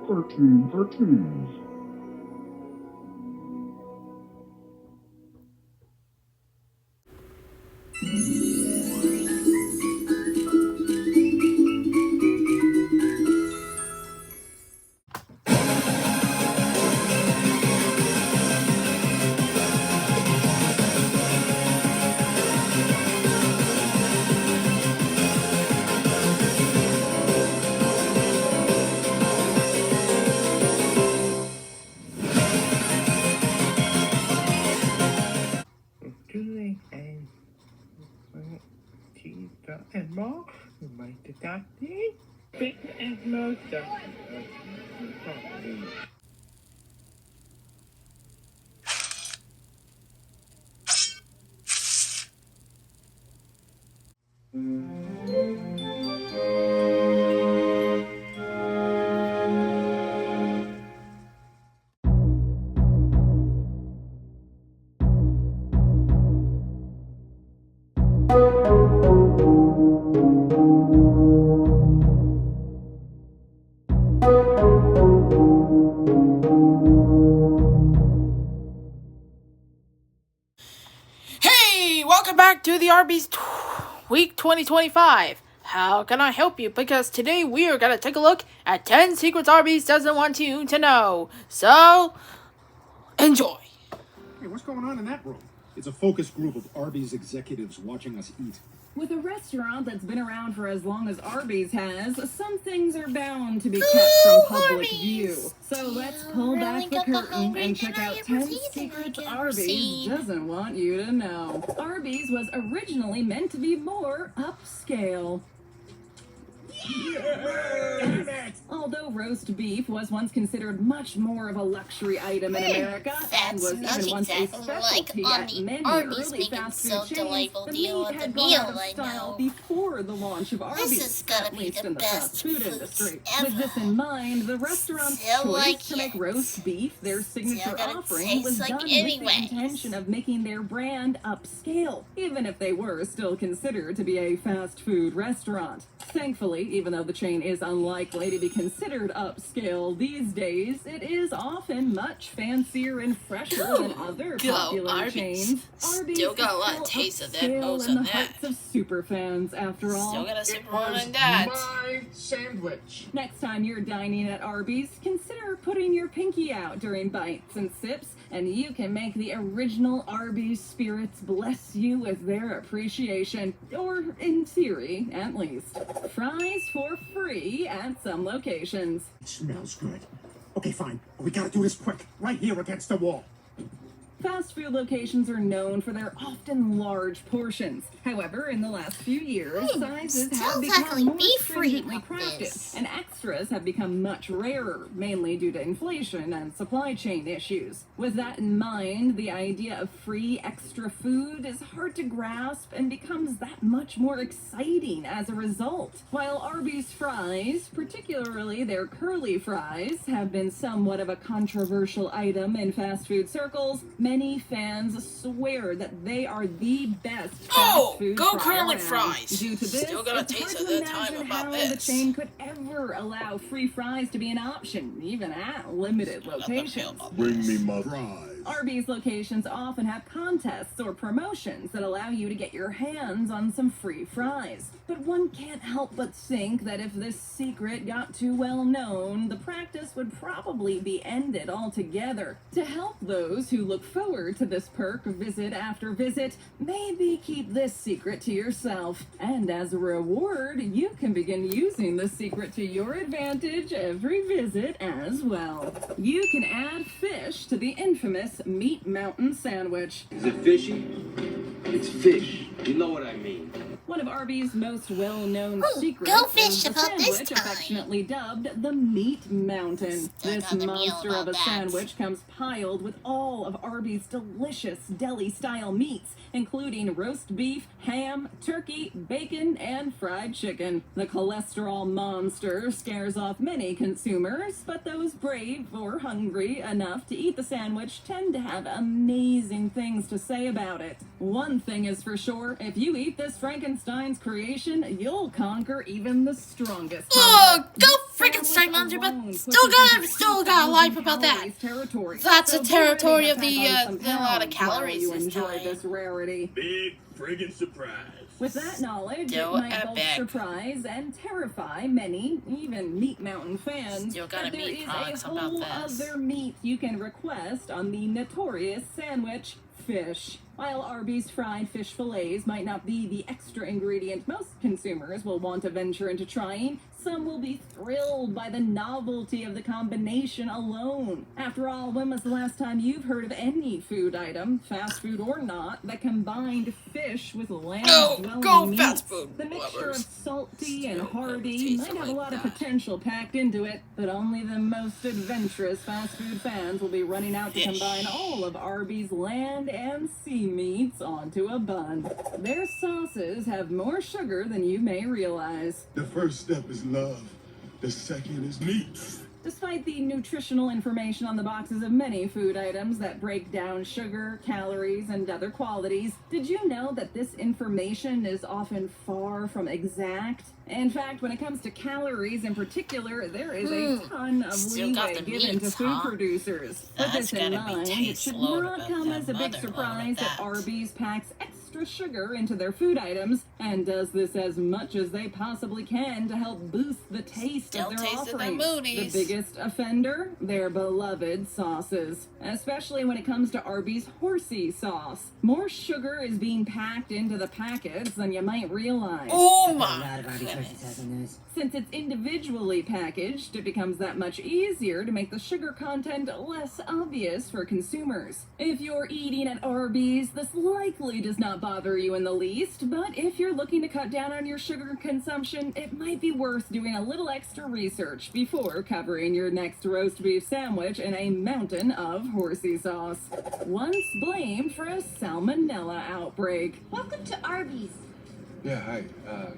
Cartoons. And more, you might adopt the big and most Welcome back to the Arby's week 2025. How can I help you? Because today we are going to take a look at 10 secrets Arby's doesn't want you to know. So, enjoy. Hey, what's going on in that room? It's a focus group of Arby's executives watching us eat. With a restaurant that's been around for as long as Arby's has, some things are bound to be kept from public view. So let's pull back the curtain and check out 10 secrets Arby's doesn't want you to know. Arby's was originally meant to be more upscale. Although roast beef was once considered much more of a luxury item in America and was even once a specialty at many early fast food chains, the meat had gone out of style before the launch of Arby's, at least in the fast food industry. With this in mind, the restaurant's choice to make roast beef their signature offering was done with the intention of making their brand upscale, even if they were still considered to be a fast food restaurant. Thankfully, even though the chain is unlikely to be considered upscale these days, it is often much fancier and fresher than other popular chains. Arby's still got a lot of taste of that most in on the that. hearts of superfans, after all. Still got a sip more on that. my sandwich. Next time you're dining at Arby's, consider putting your pinky out during bites and sips, and you can make the original Arby's spirits bless you with their appreciation, or in theory, at least. Fries for free at some locations. It smells good. Okay, fine. We gotta do this quick. Right here against the wall. Fast food locations are known for their often large portions. However, in the last few years, sizes have become more stringently crafted, and extras have become much rarer, mainly due to inflation and supply chain issues. With that in mind, the idea of free extra food is hard to grasp and becomes that much more exciting as a result. While Arby's fries, particularly their curly fries, have been somewhat of a controversial item in fast food circles, many fans swear that they are the best fast food go fry curly around. fries. Due to this, Still got a it's taste hard of to the time imagine about how this. the chain could ever allow free fries to be an option, even at limited locations. Bring me my fries. Arby's locations often have contests or promotions that allow you to get your hands on some free fries. But one can't help but think that if this secret got too well known, the practice would probably be ended altogether. To help those who look forward to this perk visit after visit, maybe keep this secret to yourself. And as a reward, you can begin using the secret to your advantage every visit as well. You can add fish to the infamous Meat Mountain sandwich. Is it fishy? It's fish. You know what I mean. One of Arby's most well-known secrets go is fish the about this sandwich time. affectionately dubbed the Meat Mountain. Still This got the meal monster of about a that. sandwich comes piled with all of Arby's delicious deli-style meats, including roast beef, ham, turkey, bacon, and fried chicken. The cholesterol monster scares off many consumers, but those brave or hungry enough to eat the sandwich tend to have amazing things to say about it. One thing is for sure, if you eat this Frankenstein's creation, you'll conquer even the strongest hunger. Go freaking strike manager, but still got a life about that. That's a territory of the lot of calories this enjoy time. this rarity. Big friggin' surprise. With that knowledge, Still it might both epic. surprise and terrify many, even Meat Mountain fans, Still gotta that there meet is products a about whole this. other meat you can request on the notorious sandwich, fish. While Arby's fried fish fillets might not be the extra ingredient most consumers will want to venture into trying, some will be thrilled by the novelty of the combination alone. After all, when was the last time you've heard of any food item, fast food or not, that combined fish with land-dwelling go meats? fast food The mixture lovers. of salty and Still hearty tastes might have a like lot of that. potential packed into it, but only the most adventurous fast food fans will be running out to Fish. combine all of Arby's land and sea meats onto a bun. Their sauces have more sugar than you may realize. The first step is love. The second is meat. Despite the nutritional information on the boxes of many food items that break down sugar, calories, and other qualities, did you know that this information is often far from exact? In fact, when it comes to calories in particular, there is a ton of Still got leeway the given to meats, food huh? producers. With That's this in gotta be mind, it taste should loaded not up come that as a big mother surprise load that that. Arby's packs extra sugar into their food items and does this as much as they possibly can to help boost the taste Still of their tasting them offerings. booties. The biggest offender, their beloved sauces, especially when it comes to Arby's horsey sauce. More sugar is being packed into the packets than you might realize. Oh my goodness. Since it's individually packaged, it becomes that much easier to make the sugar content less obvious for consumers. If you're eating at Arby's, this likely does not bother you in the least, but if you're looking to cut down on your sugar consumption, it might be worth doing a little extra research before covering your next roast beef sandwich in a mountain of horsey sauce. Once blamed for a salmonella outbreak. Welcome to Arby's. Yeah, hi.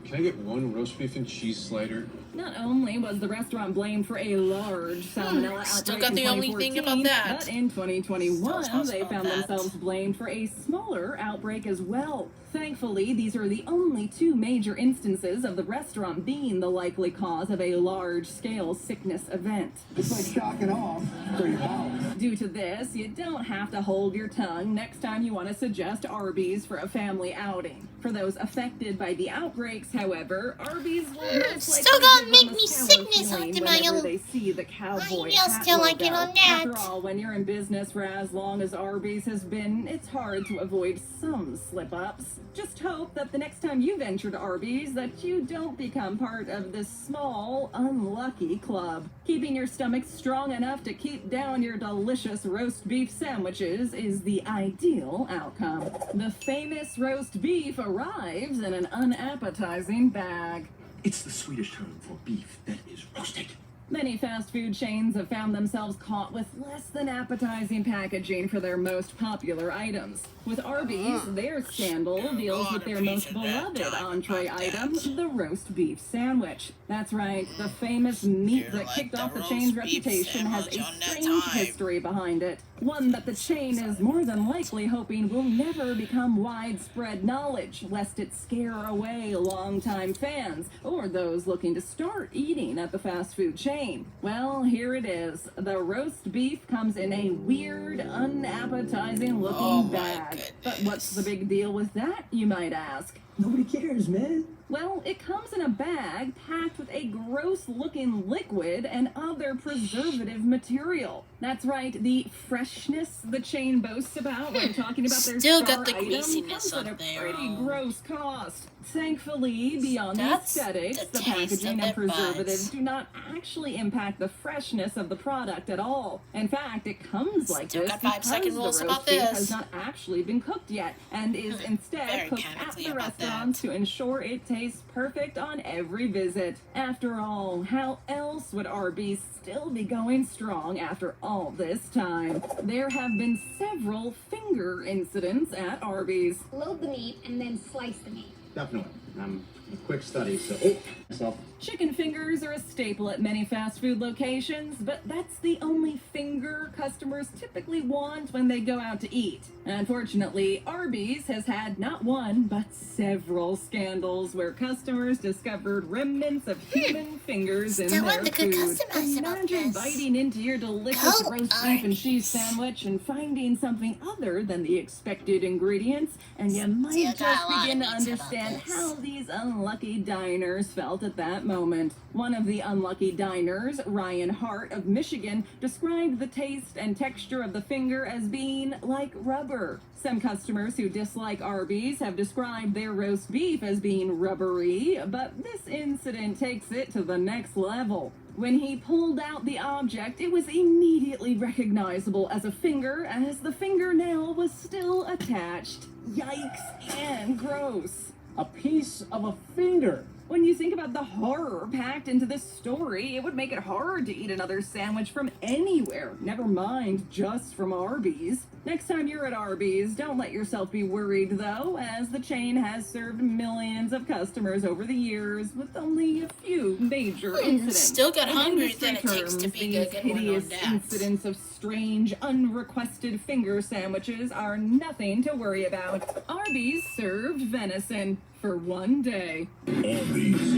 Can I get one roast beef and cheese slider? Not only was the restaurant blamed for a large salmonella Still outbreak got in the only thing 2014, about that. but in 2021 Still they about found that. themselves blamed for a smaller outbreak as well. Thankfully, these are the only two major instances of the restaurant being the likely cause of a large-scale sickness event. It's like shock and awe. Pretty powerful. Due to this, you don't have to hold your tongue next time you want to suggest Arby's for a family outing. For those affected by the outbreaks, however, Arby's will most likely Still gonna give make them a me sour sickness feeling onto my whenever own. they see the cowboy I'll hat still like it logo. on that. After all, when you're in business for as long as Arby's has been, it's hard to avoid some slip-ups. Just hope that the next time you venture to Arby's that you don't become part of this small, unlucky club. Keeping your stomach strong enough to keep down your delicious roast beef sandwiches is the ideal outcome. The famous roast beef arrives in an unappetizing bag. It's the Swedish term for beef that is roasted. Many fast food chains have found themselves caught with less than appetizing packaging for their most popular items. With Arby's, their scandal deals with their most beloved entree item, the roast beef sandwich. That's right, the famous meat You're that like kicked the off the roast chain's beef reputation has a sandwich on that strange time. history behind it. One that the chain is more than likely hoping will never become widespread knowledge, lest it scare away longtime fans or those looking to start eating at the fast food chain. Well, here it is. The roast beef comes in a weird, unappetizing looking Oh my bag. goodness. But what's the big deal with that, you might ask? Nobody cares, man. Well, it comes in a bag packed with a gross-looking liquid and other preservative material. That's right, the freshness the chain boasts about when talking about their Still star got the item greasiness comes at a up there. pretty gross cost. Thankfully, beyond the That's aesthetics, the the taste packaging of and it, preservatives buds. do not actually impact the freshness of the product at all. In fact, it comes like Still this got 5 because second the rules roast about beef this. has not actually been cooked yet and is instead Very cooked kinda at clear the about that. restaurant to ensure it tastes perfect on every visit. After all, how else would Arby's still be going strong after all this time? There have been several finger incidents at Arby's. Load the meat and then slice the meat. Definitely. I'm A quick study, so... Oh, myself. Chicken fingers are a staple at many fast food locations, but that's the only finger customers typically want when they go out to eat. Unfortunately, Arby's has had not one, but several scandals where customers discovered remnants of human fingers in Still their want the good food. customers about Imagine this. biting into your delicious Go roast beef and Arby's. cheese sandwich and finding something other than the expected ingredients, and you might Still got a just lot of begin to meats about understand this. how these unlucky diners felt at that moment. One of the unlucky diners, Ryan Hart of Michigan, described the taste and texture of the finger as being like rubber. Some customers who dislike Arby's have described their roast beef as being rubbery, but this incident takes it to the next level. When he pulled out the object, it was immediately recognizable as a finger, as the fingernail was still attached. Yikes and gross. A piece of a finger. When you think about the horror packed into this story, it would make it hard to eat another sandwich from anywhere, never mind just from Arby's. Next time you're at Arby's, don't let yourself be worried though, as the chain has served millions of customers over the years with only a few major incidents. Still got In hungrier industry than it takes to terms, be these good one on hideous that. incidents of strange, unrequested finger sandwiches are nothing to worry about. Arby's served venison for one day. Arby's,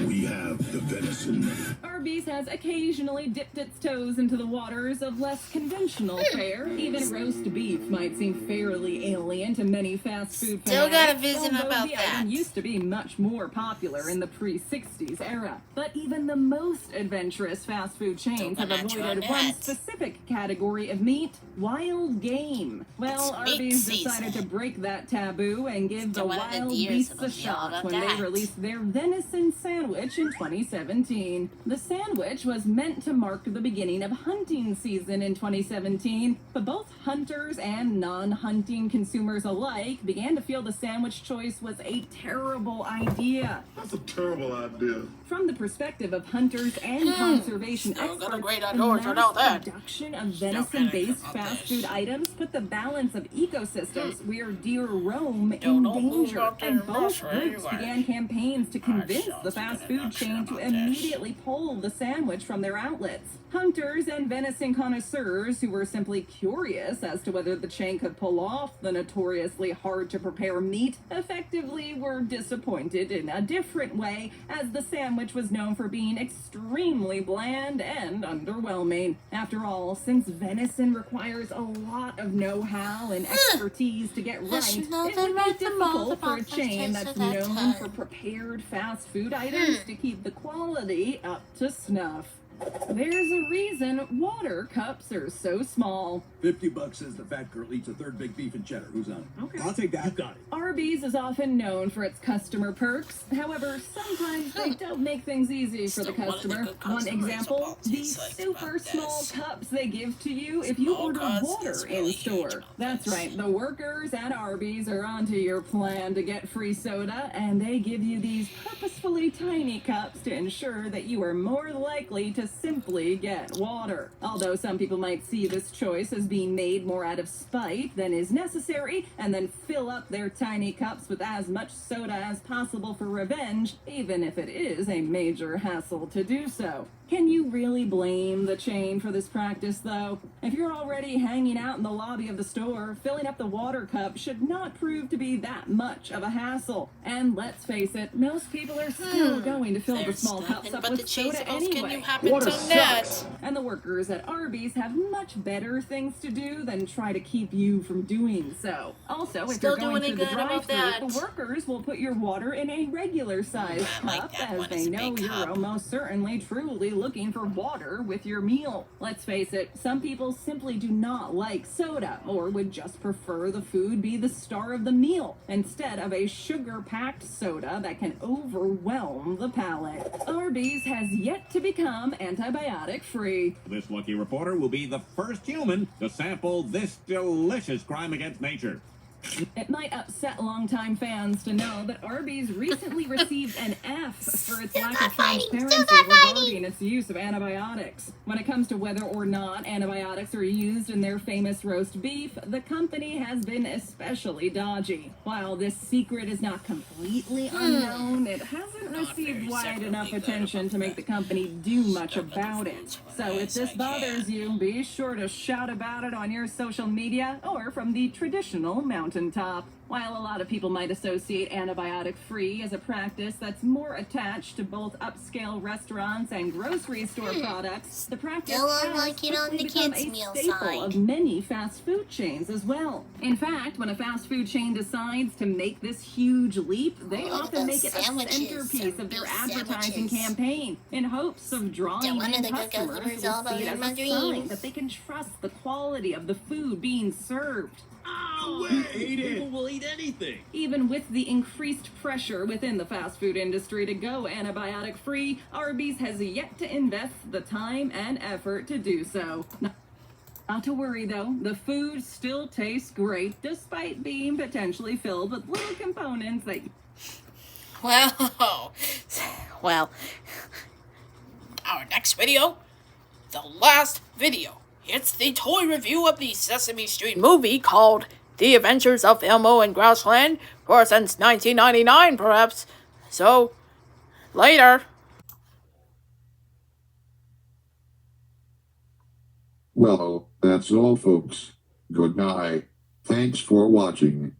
we have the venison. Arby's has occasionally dipped its toes into the waters of less conventional fare. Even roast beef might seem fairly alien to many fast food Still fanatics, gotta visit although about the that. item used to be much more popular in the pre-60s era. But even the most adventurous fast food chains have gotta try avoided one that. specific category of meat: wild game. Well, It's meat Arby's season. decided to break that taboo and give the Still one of the wild deers beasts that'll a be all shot about when they that. released their venison sandwich in 2017. The sandwich was meant to mark the beginning of hunting season in 2017, but both hunters and non-hunting consumers alike began to feel the sandwich choice was a terrible idea. That's a terrible idea. From the perspective of hunters and conservation Still got a experts, great the outdoors, I know mass that. production of Still venison-based gotta fast come food up items put the balance of ecosystems where deer roam in Don't move danger, out there and and both mess groups anyway. began campaigns to convince shall the speak fast in a food nutshell chain to about this. immediately pull the sandwich from their outlets. Hunters and venison connoisseurs who were simply curious as to whether the chain could pull off the notoriously hard-to-prepare meat effectively were disappointed in a different way, as the sandwich was known for being extremely bland and underwhelming. After all, since venison requires a lot of know-how and expertise to get right, it would be difficult for a chain that's known for prepared fast food items to keep the quality up to snuff. There's a reason water cups are so small. $50 says the fat girl eats a third big beef and cheddar. Who's on it? Okay. I'll take that. You got it. Arby's is often known for its customer perks. However, sometimes they don't make things easy for the Still one of the customer. good One customers example, about these this, like, super about small this. cups they give to you if you Small order cuts water is in really huge store. about That's this. right, the workers at Arby's are onto your plan to get free soda, and they give you these purposefully tiny cups to ensure that you are more likely to simply get water. Although some people might see this choice as being made more out of spite than is necessary, and then fill up their tiny cups with as much soda as possible for revenge, even if it is a major hassle to do so. Can you really blame the chain for this practice, though? If you're already hanging out in the lobby of the store, filling up the water cup should not prove to be that much of a hassle. And let's face it, most people are still going to fill the There's small cups nothing up but with the cheese soda balls. Can you anyway. happen Water to net? And the workers at Arby's have much better things to do than try to keep you from doing so. Also, if Still you're going doing through it the good about drive-thru, that. the workers will put your water in a regular size I like cup, that as one. they It's a know big you're cup. almost certainly truly looking for water with your meal. Let's face it, some people simply do not like soda, or would just prefer the food be the star of the meal, instead of a sugar-packed soda that can overwhelm the palate. Arby's has yet to become antibiotic-free. This lucky reporter will be the first human to sample this delicious crime against nature. It might upset longtime fans to know that Arby's recently received an F for its lack of transparency regarding its use of antibiotics. When it comes to whether or not antibiotics are used in their famous roast beef, the company has been especially dodgy. While this secret is not completely unknown, it hasn't received wide enough attention to make the company do much about it. So if this bothers you, be sure to shout about it on your social media or from the traditional mountaintop. While a lot of people might associate antibiotic-free as a practice that's more attached to both upscale restaurants and grocery store products, the practice has quickly become a staple of many fast food chains as well. In fact, when a fast food chain decides to make this huge leap, they often make it a centerpiece of their advertising campaign in hopes of drawing in customers who see it as a sign that they can trust the quality of the food being served. People will eat anything. Even with the increased pressure within the fast food industry to go antibiotic-free, Arby's has yet to invest the time and effort to do so. Not to worry though, the food still tastes great despite being potentially filled with little components that... Well, our next video, the last video. It's the toy review of the Sesame Street movie called The Adventures of Elmo in Grassland, for since 1999 perhaps. So, later. Well, that's all folks. Good night. Thanks for watching.